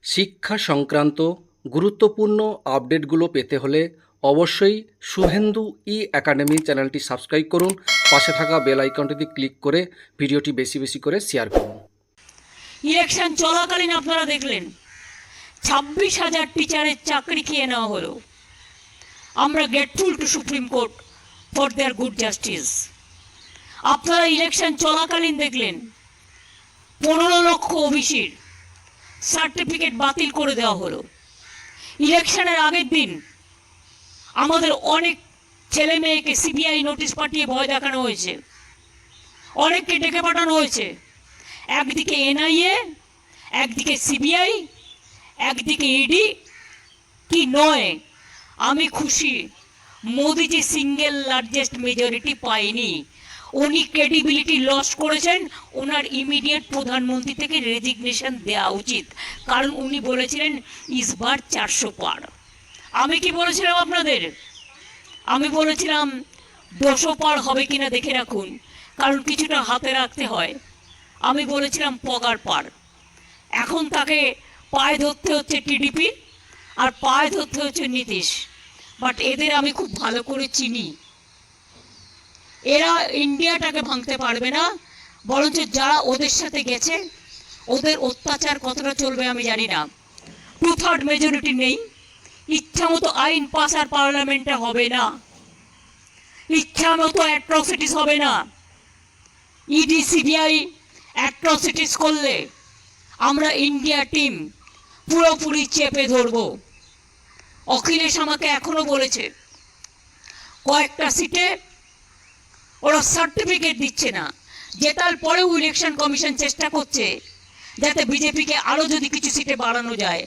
শিক্ষা সংক্রান্ত গুরুত্বপূর্ণ আপডেটগুলো পেতে হলে অবশ্যই শুভেন্দু একাডেমি চ্যানেলটি সাবস্ক্রাইব করুন। পাশে থাকা বেল আইকনটিতে ক্লিক করে ভিডিওটি বেশি বেশি করে শেয়ার করুন। ইলেকশন চলাকালীন আপনারা দেখলেন 26,000 টিচারের চাকরি খেয়ে নেওয়া হলো। আমরা grateful to supreme court for their good justice. আপনারা ইলেকশন চলাকালীন দেখলেন 15 লক্ষ ওবিসির সার্টিফিকেট বাতিল করে দেওয়া হলো। ইলেকশনের আগের দিন আমাদের অনেক ছেলে মেয়েকে সিবিআই নোটিশ পাঠিয়ে ভয় দেখানো হয়েছে, অনেককে ডেকে পাঠানো হয়েছে। একদিকে এনআইএ, একদিকে সিবিআই, একদিকে ইডি। কি নয়, আমি খুশি মোদিজি সিঙ্গেল লার্জেস্ট মেজরিটি পায়নি। উনি ক্রেডিবিলিটি লস করেছেন। ওনার ইমিডিয়েট প্রধানমন্ত্রী থেকে রেজিগনেশন দেওয়া উচিত, কারণ উনি বলেছিলেন ইসবার 400 পার। আমি কি বলেছিলাম আপনাদের? আমি বলেছিলাম 200 পার হবে কিনা দেখে রাখুন, কারণ কিছুটা হাতে রাখতে হয়। আমি বলেছিলাম পগার পার। এখন তাকে পায়ে ধরতে হচ্ছে টিডিপি আর পায়ে ধরতে হচ্ছে নীতিশ। বাট এদের আমি খুব ভালো করে চিনি। এরা ইন্ডিয়াটাকে ভাঙতে পারবে না, বরঞ্চ যারা ওদের সাথে গেছে ওদের অত্যাচার কতটা চলবে আমি জানি না। 2/3 মেজরিটি নেই, ইচ্ছা মতো আইন পাস আর পার্লামেন্টে হবে না, ইচ্ছা মতো অ্যাট্রসিটিস হবে না। ইডি সিবিআই অ্যাট্রসিটিস করলে আমরা ইন্ডিয়া টিম পুরোপুরি চেপে ধরব। অখিলেশ আমাকে এখনো বলেছে কয়েকটা সিটে ওরা সার্টিফিকেট দিচ্ছে না। জেতার পরেও ইলেকশন কমিশন চেষ্টা করছে যাতে বিজেপিকে আরও যদি কিছু সিটে বাড়ানো যায়।